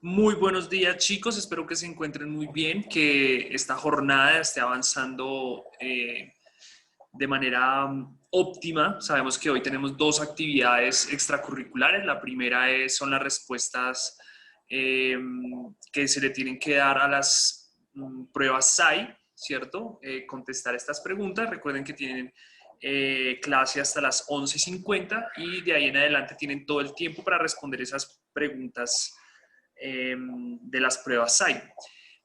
Muy buenos días, chicos. Espero que se encuentren muy bien, que esta jornada esté avanzando de manera óptima. Sabemos que hoy tenemos dos actividades extracurriculares. La primera son las respuestas eh, que se le tienen que dar a las pruebas SAI, ¿cierto? Contestar estas preguntas. Recuerden que tienen clase hasta las 11:50 y de ahí en adelante tienen todo el tiempo para responder esas preguntas de las pruebas SAI.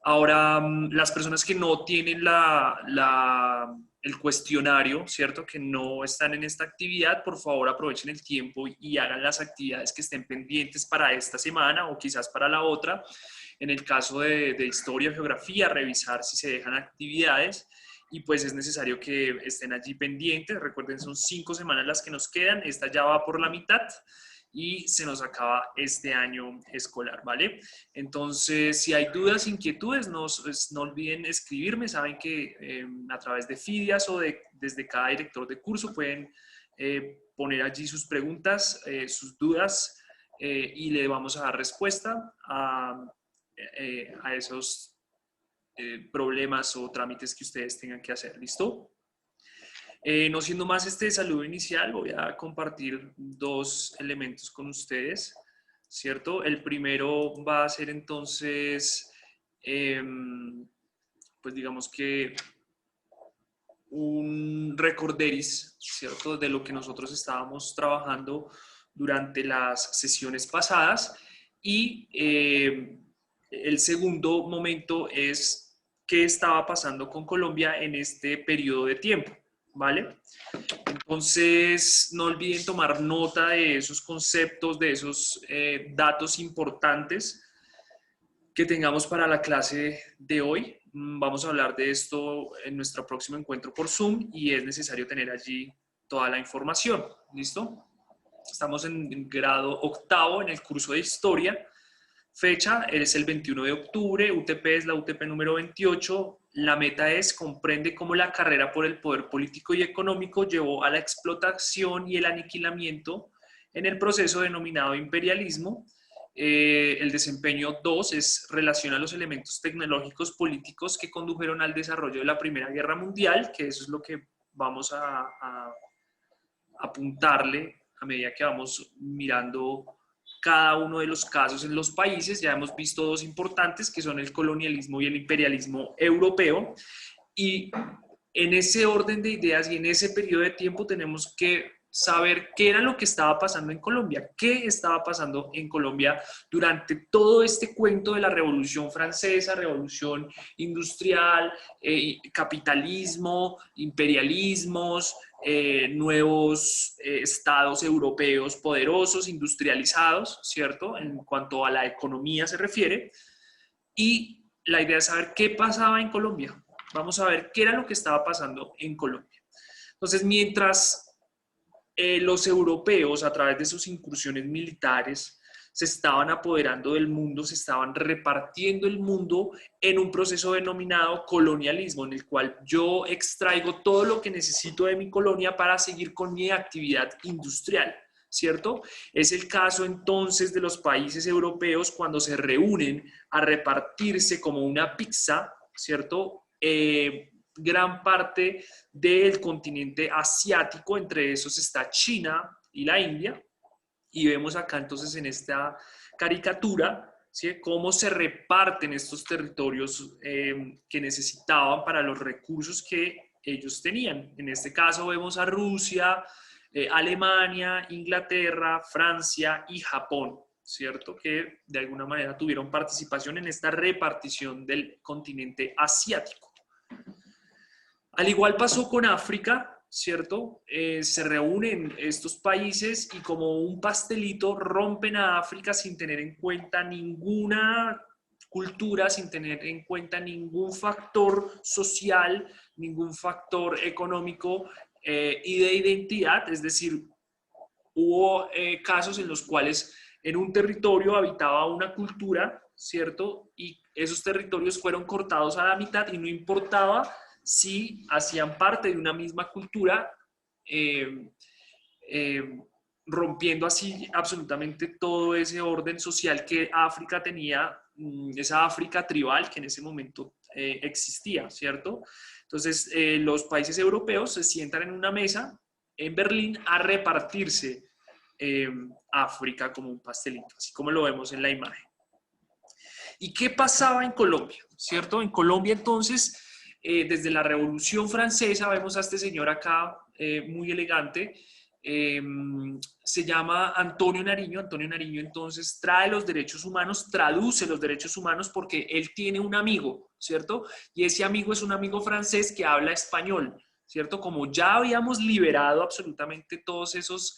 Ahora, las personas que no tienen el cuestionario, ¿cierto? Que no están en esta actividad, por favor aprovechen el tiempo y hagan las actividades que estén pendientes para esta semana o quizás para la otra. En el caso de historia, geografía, revisar si se dejan actividades y pues es necesario que estén allí pendientes. Recuerden, son 5 semanas las que nos quedan, esta ya va por la mitad y se nos acaba este año escolar, ¿vale? Entonces, si hay dudas, inquietudes, no olviden escribirme. Saben que a través de Fidias o desde cada director de curso pueden poner allí sus preguntas, sus dudas y le vamos a dar respuesta a esos problemas o trámites que ustedes tengan que hacer. ¿Listo? No siendo más este saludo inicial, voy a compartir dos elementos con ustedes, ¿cierto? El primero va a ser entonces, eh, pues digamos que un recorderis, ¿cierto? De lo que nosotros estábamos trabajando durante las sesiones pasadas. Y el segundo momento es qué estaba pasando con Colombia en este periodo de tiempo, ¿vale? Entonces, no olviden tomar nota de esos conceptos, de esos datos importantes que tengamos para la clase de hoy. Vamos a hablar de esto en nuestro próximo encuentro por Zoom y es necesario tener allí toda la información. ¿Listo? Estamos en grado octavo en el curso de historia. Fecha es el 21 de octubre, UTP es la UTP número 28. La meta comprende cómo la carrera por el poder político y económico llevó a la explotación y el aniquilamiento en el proceso denominado imperialismo. El desempeño 2 es relación a los elementos tecnológicos políticos que condujeron al desarrollo de la Primera Guerra Mundial, que eso es lo que vamos a apuntarle a medida que vamos mirando cada uno de los casos en los países. Ya hemos visto dos importantes, que son el colonialismo y el imperialismo europeo. Y en ese orden de ideas y en ese periodo de tiempo tenemos que saber qué era lo que estaba pasando en Colombia, qué estaba pasando en Colombia durante todo este cuento de la Revolución Francesa, Revolución Industrial, capitalismo, imperialismos, nuevos estados europeos poderosos, industrializados, ¿cierto? En cuanto a la economía se refiere. Y la idea es saber qué pasaba en Colombia. Vamos a ver qué era lo que estaba pasando en Colombia. Entonces, mientras los europeos, a través de sus incursiones militares, se estaban apoderando del mundo, se estaban repartiendo el mundo en un proceso denominado colonialismo, en el cual yo extraigo todo lo que necesito de mi colonia para seguir con mi actividad industrial, ¿cierto? Es el caso entonces de los países europeos cuando se reúnen a repartirse como una pizza, ¿cierto? Gran parte del continente asiático, entre esos está China y la India, y vemos acá entonces en esta caricatura, ¿sí?, cómo se reparten estos territorios que necesitaban para los recursos que ellos tenían. En este caso vemos a Rusia, Alemania, Inglaterra, Francia y Japón, ¿cierto? Que de alguna manera tuvieron participación en esta repartición del continente asiático. Al igual pasó con África, ¿cierto? Se reúnen estos países y como un pastelito rompen a África sin tener en cuenta ninguna cultura, sin tener en cuenta ningún factor social, ningún factor económico y de identidad. Es decir, hubo casos en los cuales en un territorio habitaba una cultura, ¿cierto? Y esos territorios fueron cortados a la mitad y no importaba si hacían parte de una misma cultura, eh, eh, rompiendo así absolutamente todo ese orden social que África tenía, esa África tribal que en ese momento existía, ¿cierto? Entonces, los países europeos se sientan en una mesa en Berlín a repartirse eh, África como un pastelito, así como lo vemos en la imagen. ¿Y qué pasaba en Colombia? ¿Cierto? En Colombia entonces, desde la Revolución Francesa, vemos a este señor acá muy elegante, eh, se llama Antonio Nariño. Antonio Nariño entonces trae los derechos humanos, traduce los derechos humanos porque él tiene un amigo, ¿cierto? Y ese amigo es un amigo francés que habla español, ¿cierto? Como ya habíamos liberado absolutamente todos esos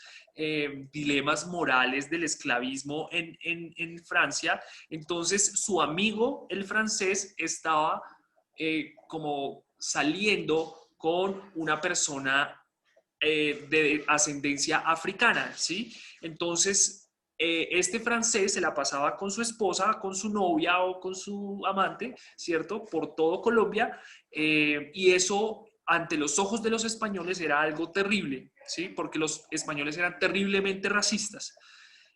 dilemas morales del esclavismo en Francia, entonces su amigo, el francés, estaba como saliendo con una persona de ascendencia africana, ¿sí? Entonces, este francés se la pasaba con su esposa, con su novia o con su amante, ¿cierto? Por todo Colombia, y eso ante los ojos de los españoles era algo terrible, ¿sí? Porque los españoles eran terriblemente racistas.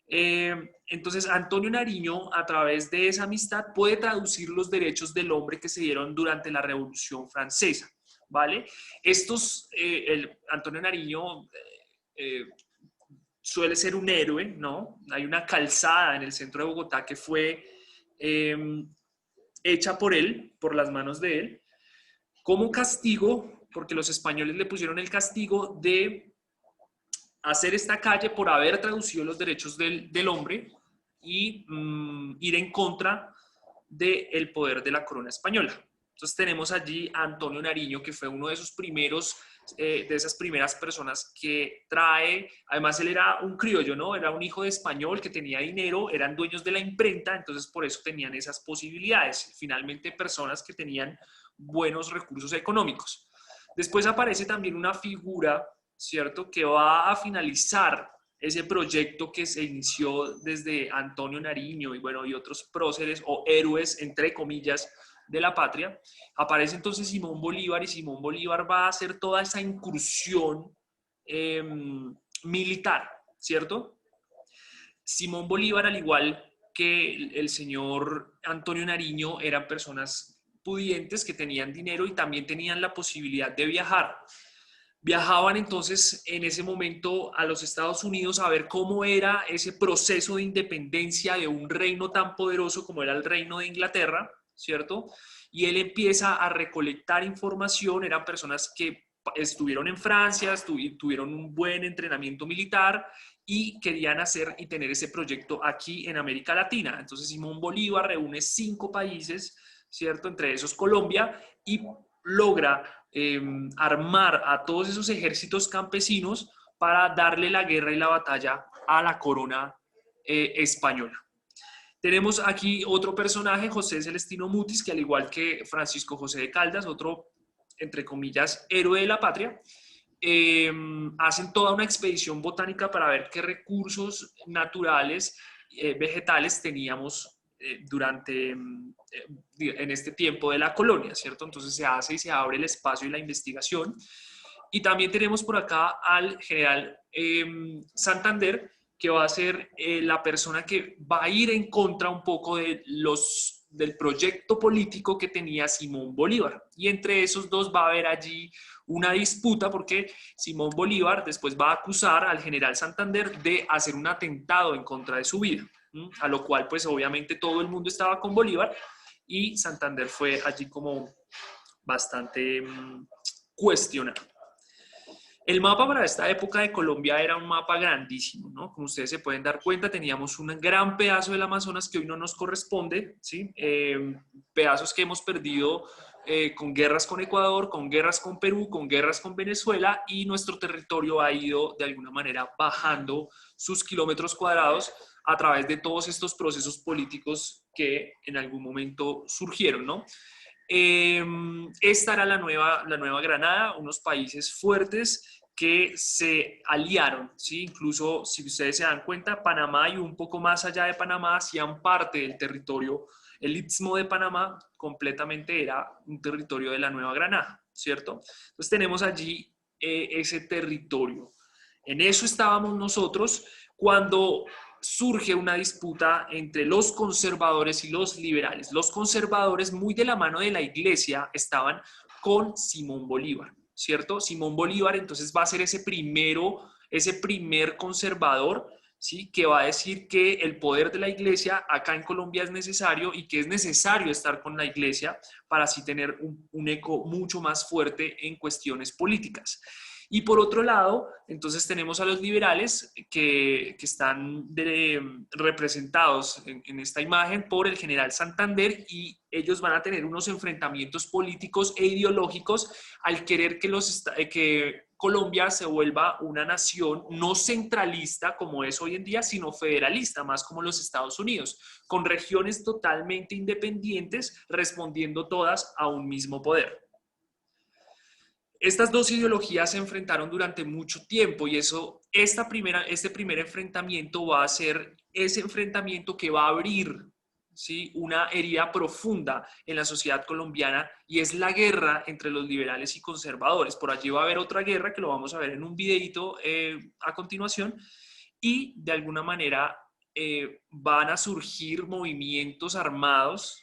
Entonces, Antonio Nariño, a través de esa amistad, puede traducir los derechos del hombre que se dieron durante la Revolución Francesa, ¿vale? Antonio Nariño suele ser un héroe, ¿no? Hay una calzada en el centro de Bogotá que fue eh, hecha por él, por las manos de él, como castigo, porque los españoles le pusieron el castigo de hacer esta calle por haber traducido los derechos del hombre y ir en contra del poder de la corona española. Entonces tenemos allí a Antonio Nariño, que fue uno de esos primeros, de esas primeras personas que trae, además él era un criollo, ¿no? Era un hijo de español que tenía dinero, eran dueños de la imprenta, entonces por eso tenían esas posibilidades. Finalmente personas que tenían buenos recursos económicos. Después aparece también una figura, ¿cierto?, que va a finalizar ese proyecto que se inició desde Antonio Nariño y, bueno, y otros próceres o héroes, entre comillas, de la patria. Aparece entonces Simón Bolívar y Simón Bolívar va a hacer toda esa incursión eh, militar, ¿cierto? Simón Bolívar, al igual que el señor Antonio Nariño, eran personas pudientes que tenían dinero y también tenían la posibilidad de viajar. Viajaban entonces en ese momento a los Estados Unidos a ver cómo era ese proceso de independencia de un reino tan poderoso como era el reino de Inglaterra, ¿cierto? Y él empieza a recolectar información, eran personas que estuvieron en Francia, tuvieron un buen entrenamiento militar y querían hacer y tener ese proyecto aquí en América Latina. Entonces Simón Bolívar reúne 5 países, ¿cierto? Entre esos Colombia, y logra armar a todos esos ejércitos campesinos para darle la guerra y la batalla a la corona española. Tenemos aquí otro personaje, José Celestino Mutis, que al igual que Francisco José de Caldas, otro, entre comillas, héroe de la patria, hacen toda una expedición botánica para ver qué recursos naturales, vegetales teníamos en este tiempo de la colonia, ¿cierto? Entonces se hace y se abre el espacio y la investigación. Y también tenemos por acá al general Santander, que va a ser la persona que va a ir en contra un poco del proyecto político que tenía Simón Bolívar. Y entre esos dos va a haber allí una disputa porque Simón Bolívar después va a acusar al general Santander de hacer un atentado en contra de su vida, a lo cual pues obviamente todo el mundo estaba con Bolívar y Santander fue allí como bastante cuestionado. El mapa para esta época de Colombia era un mapa grandísimo, ¿no? Como ustedes se pueden dar cuenta, teníamos un gran pedazo del Amazonas que hoy no nos corresponde, ¿sí? Pedazos que hemos perdido con guerras con Ecuador, con guerras con Perú, con guerras con Venezuela, y nuestro territorio ha ido de alguna manera bajando sus kilómetros cuadrados a través de todos estos procesos políticos que en algún momento surgieron, ¿no? Esta era la nueva Granada, unos países fuertes que se aliaron, ¿sí? Incluso si ustedes se dan cuenta, Panamá y un poco más allá de Panamá hacían parte del territorio, el Istmo de Panamá completamente era un territorio de la Nueva Granada, ¿cierto? Entonces tenemos allí ese territorio. En eso estábamos nosotros cuando surge una disputa entre los conservadores y los liberales. Los conservadores, muy de la mano de la iglesia, estaban con Simón Bolívar, ¿cierto? Simón Bolívar entonces va a ser ese primer conservador, ¿sí? Que va a decir que el poder de la iglesia acá en Colombia es necesario y que es necesario estar con la iglesia para así tener un eco mucho más fuerte en cuestiones políticas. Y por otro lado, entonces tenemos a los liberales que están representados en esta imagen por el general Santander, y ellos van a tener unos enfrentamientos políticos e ideológicos al querer que Colombia se vuelva una nación no centralista como es hoy en día, sino federalista, más como los Estados Unidos, con regiones totalmente independientes respondiendo todas a un mismo poder. Estas dos ideologías se enfrentaron durante mucho tiempo y este primer enfrentamiento va a ser ese enfrentamiento que va a abrir, ¿sí?, una herida profunda en la sociedad colombiana, y es la guerra entre los liberales y conservadores. Por allí va a haber otra guerra que lo vamos a ver en un videito a continuación, y de alguna manera van a surgir movimientos armados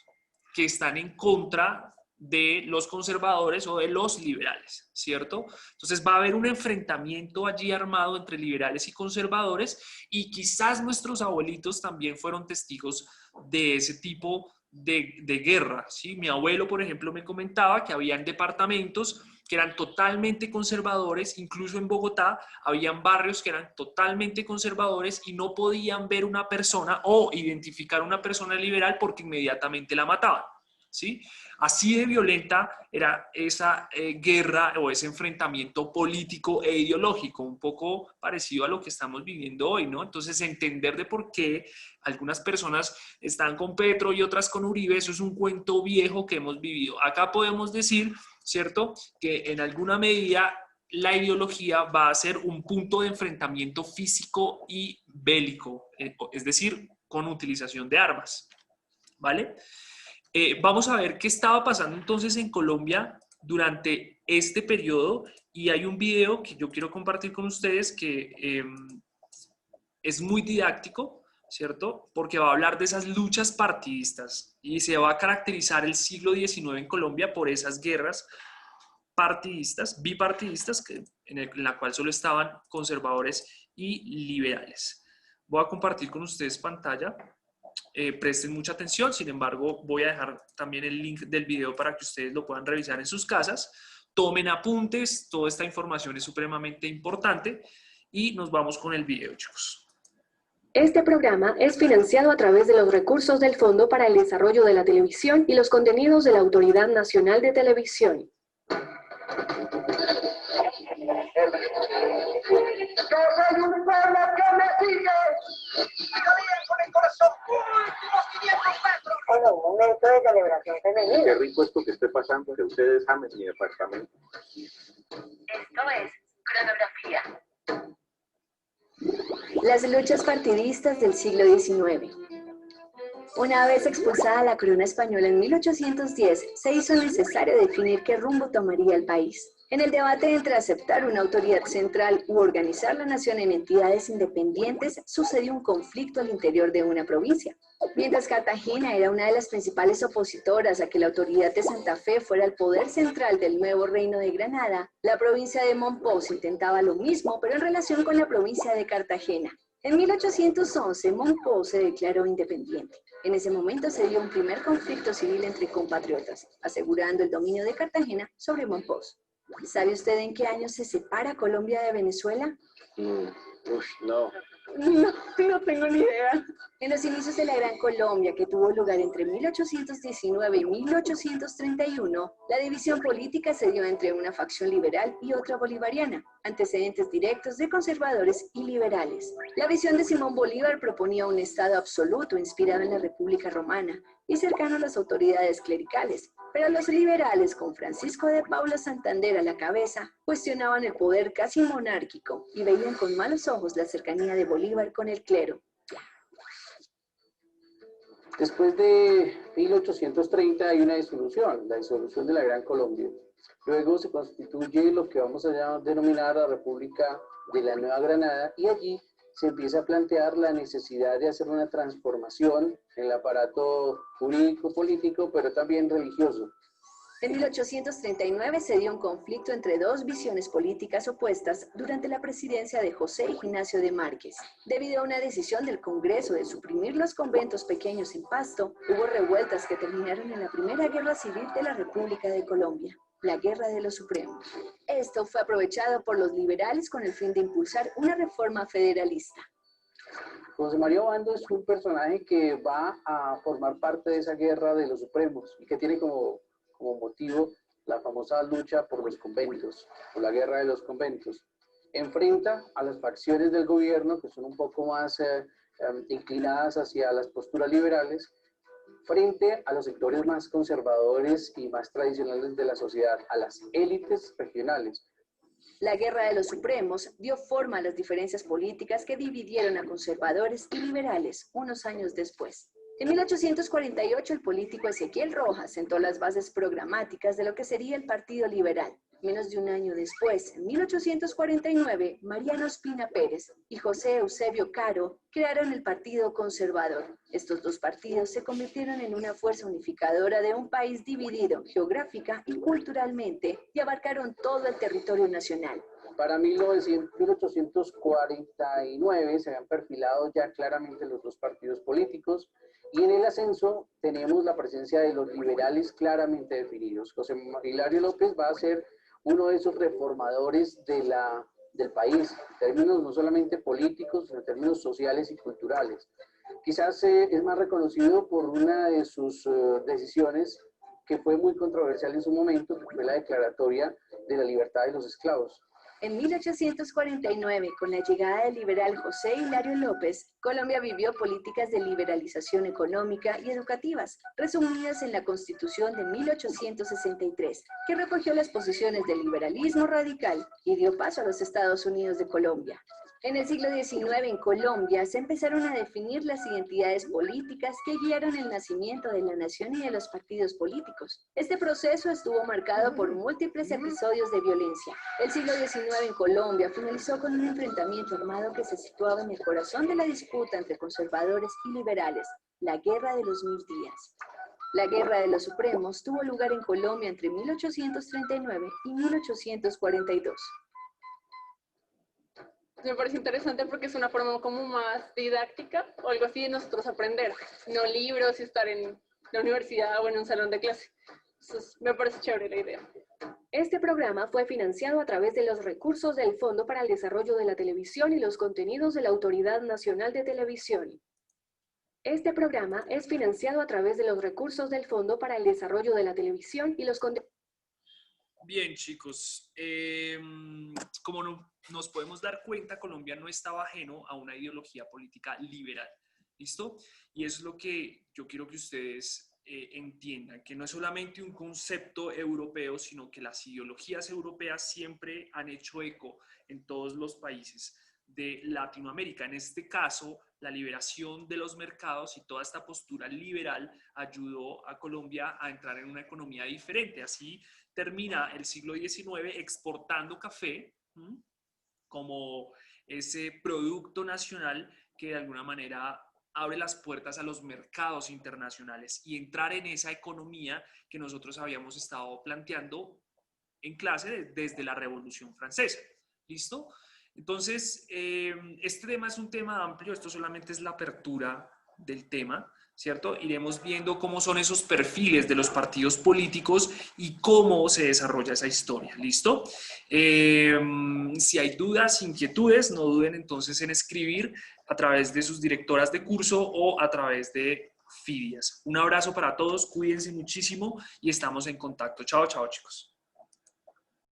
que están en contra de los conservadores o de los liberales, ¿cierto? Entonces va a haber un enfrentamiento allí armado entre liberales y conservadores, y quizás nuestros abuelitos también fueron testigos de ese tipo de guerra, ¿sí? Mi abuelo, por ejemplo, me comentaba que habían departamentos que eran totalmente conservadores, incluso en Bogotá habían barrios que eran totalmente conservadores y no podían ver una persona o identificar una persona liberal porque inmediatamente la mataban, ¿sí? Así de violenta era esa guerra o ese enfrentamiento político e ideológico, un poco parecido a lo que estamos viviendo hoy, ¿no? Entonces, entender de por qué algunas personas están con Petro y otras con Uribe, eso es un cuento viejo que hemos vivido. Acá podemos decir, ¿cierto?, que en alguna medida la ideología va a ser un punto de enfrentamiento físico y bélico, es decir, con utilización de armas, ¿vale? Vamos a ver qué estaba pasando entonces en Colombia durante este periodo, y hay un video que yo quiero compartir con ustedes que es muy didáctico, ¿cierto? Porque va a hablar de esas luchas partidistas y se va a caracterizar el siglo XIX en Colombia por esas guerras partidistas, bipartidistas, en la cual solo estaban conservadores y liberales. Voy a compartir con ustedes pantalla. Presten mucha atención, sin embargo voy a dejar también el link del video para que ustedes lo puedan revisar en sus casas. Tomen apuntes, toda esta información es supremamente importante, y nos vamos con el video, chicos. Este programa es financiado a través de los recursos del Fondo para el Desarrollo de la Televisión y los contenidos de la Autoridad Nacional de Televisión. Yo soy un pueblo que me sigue. Digo bien con el corazón. Últimos 500 metros. Bueno, un momento de celebración femenina. Qué rico esto que esté pasando, que ustedes amen mi departamento. Esto es cronografía. Las luchas partidistas del siglo XIX. Una vez expulsada la corona española en 1810, se hizo necesario definir qué rumbo tomaría el país. En el debate entre aceptar una autoridad central u organizar la nación en entidades independientes, sucedió un conflicto al interior de una provincia. Mientras Cartagena era una de las principales opositoras a que la autoridad de Santa Fe fuera el poder central del nuevo reino de Granada, la provincia de Monpós intentaba lo mismo, pero en relación con la provincia de Cartagena. En 1811, Monpós se declaró independiente. En ese momento se dio un primer conflicto civil entre compatriotas, asegurando el dominio de Cartagena sobre Monpós. ¿Sabe usted en qué año se separa Colombia de Venezuela? No. No tengo ni idea. En los inicios de la Gran Colombia, que tuvo lugar entre 1819 y 1831, la división política se dio entre una facción liberal y otra bolivariana, antecedentes directos de conservadores y liberales. La visión de Simón Bolívar proponía un Estado absoluto inspirado en la República Romana y cercano a las autoridades clericales, pero los liberales, con Francisco de Paula Santander a la cabeza, cuestionaban el poder casi monárquico y veían con malos ojos la cercanía de Bolívar con el clero. Después de 1830 hay una disolución, la disolución de la Gran Colombia. Luego se constituye lo que vamos a denominar la República de la Nueva Granada y allí se empieza a plantear la necesidad de hacer una transformación en el aparato jurídico, político, pero también religioso. En 1839 se dio un conflicto entre dos visiones políticas opuestas durante la presidencia de José Ignacio de Márquez. Debido a una decisión del Congreso de suprimir los conventos pequeños en Pasto, hubo revueltas que terminaron en la Primera Guerra Civil de la República de Colombia, la Guerra de los Supremos. Esto fue aprovechado por los liberales con el fin de impulsar una reforma federalista. José María Obando es un personaje que va a formar parte de esa Guerra de los Supremos y que tiene como motivo la famosa lucha por los conventos, por la guerra de los conventos. Enfrenta a las facciones del gobierno que son un poco más inclinadas hacia las posturas liberales, frente a los sectores más conservadores y más tradicionales de la sociedad, a las élites regionales. La Guerra de los Supremos dio forma a las diferencias políticas que dividieron a conservadores y liberales unos años después. En 1848, el político Ezequiel Rojas sentó las bases programáticas de lo que sería el Partido Liberal. Menos de un año después, en 1849, Mariano Ospina Pérez y José Eusebio Caro crearon el Partido Conservador. Estos dos partidos se convirtieron en una fuerza unificadora de un país dividido geográfica y culturalmente y abarcaron todo el territorio nacional. Para 1849 se habían perfilado ya claramente los dos partidos políticos y en el ascenso tenemos la presencia de los liberales claramente definidos. José Hilario López va a ser uno de esos reformadores del país, en términos no solamente políticos, sino en términos sociales y culturales. Quizás es más reconocido por una de sus decisiones que fue muy controversial en su momento, que fue la declaratoria de la libertad de los esclavos. En 1849, con la llegada del liberal José Hilario López, Colombia vivió políticas de liberalización económica y educativas, resumidas en la Constitución de 1863, que recogió las posiciones del liberalismo radical y dio paso a los Estados Unidos de Colombia. En el siglo XIX en Colombia se empezaron a definir las identidades políticas que guiaron el nacimiento de la nación y de los partidos políticos. Este proceso estuvo marcado por múltiples episodios de violencia. El siglo XIX en Colombia finalizó con un enfrentamiento armado que se situaba en el corazón de la disputa entre conservadores y liberales, la Guerra de los 1000 días. La Guerra de los Supremos tuvo lugar en Colombia entre 1839 y 1842. Me parece interesante porque es una forma como más didáctica o algo así de nosotros aprender, no libros y estar en la universidad o en un salón de clase. Entonces, me parece chévere la idea. Este programa fue financiado a través de los recursos del Fondo para el Desarrollo de la Televisión y los contenidos de la Autoridad Nacional de Televisión. Este programa es financiado a través de los recursos del Fondo para el Desarrollo de la Televisión y los contenidos. Bien, chicos, como nos podemos dar cuenta, Colombia no estaba ajeno a una ideología política liberal, ¿listo? Y eso es lo que yo quiero que ustedes entiendan, que no es solamente un concepto europeo, sino que las ideologías europeas siempre han hecho eco en todos los países de Latinoamérica. En este caso, la liberación de los mercados y toda esta postura liberal ayudó a Colombia a entrar en una economía diferente. Así termina el siglo XIX exportando café como ese producto nacional que de alguna manera abre las puertas a los mercados internacionales y entrar en esa economía que nosotros habíamos estado planteando en clase desde la Revolución Francesa. ¿Listo? Entonces, este tema es un tema amplio, esto solamente es la apertura del tema, ¿cierto? Iremos viendo cómo son esos perfiles de los partidos políticos y cómo se desarrolla esa historia, ¿listo? Si hay dudas, inquietudes, no duden entonces en escribir a través de sus directoras de curso o a través de Fidias. Un abrazo para todos, cuídense muchísimo y estamos en contacto. Chao, chao, chicos.